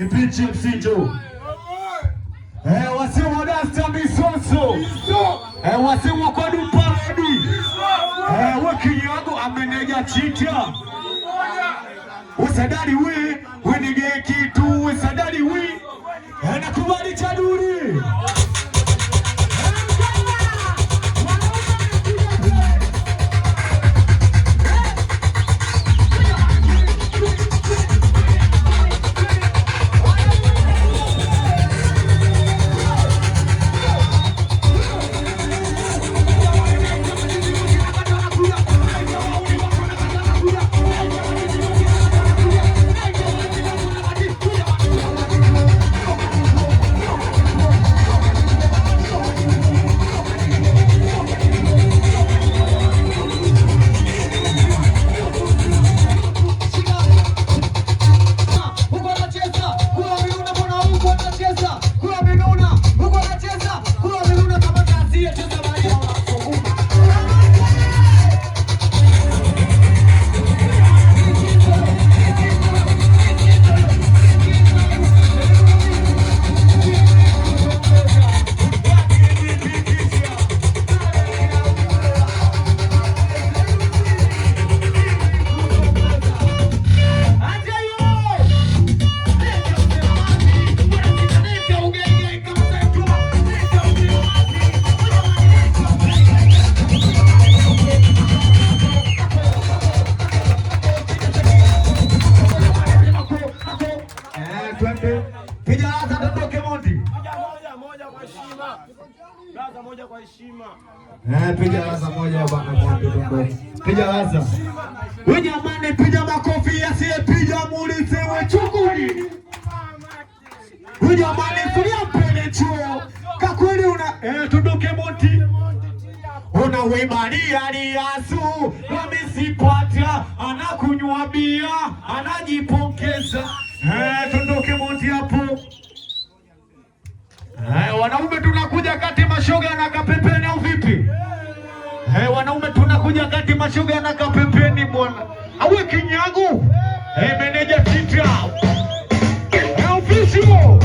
Pichi msijo. Wasi wa Dasta Misoso. Wasi wa Kwadu Parodi. Wakinyago ameneja chita. Usadari we nige kitu usadari we. Nakubali Chaduri. Piga laza moja bwana Monte. Piga laza. Wewe jamani piga makofi asiyepiga muulize wewe chukuni. Wewe jamani tulia mpele chuo. Kakweli una tudoke Monte. Una wemalia Riasu, wamesipata anakunywa bia, anajipongeza. Tudoke Monte hapo. Wanaume tunakuja kati mashoga na kapepeni au vipi? Wanaume tunakuja kati mashoga na kapepeni bwana. Awe kinyago. Meneja Titra. Official.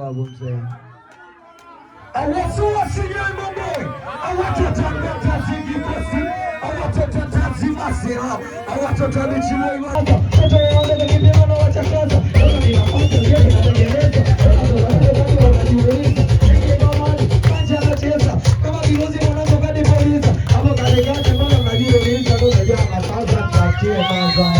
wangu mzee. Awasuwa sinyai mambo. Awatoto zima sera au watoto wa michimo imani watoto wale na kipema na wachakaza sasa ni nafasi ndio inatengeneza watu wanajiuliza ndio kama kanja anacheza kama kilozi mwanangu kadi polisi hapo kalegata mbona mnajiuliza ndio unajua mafaza tuachie kwanza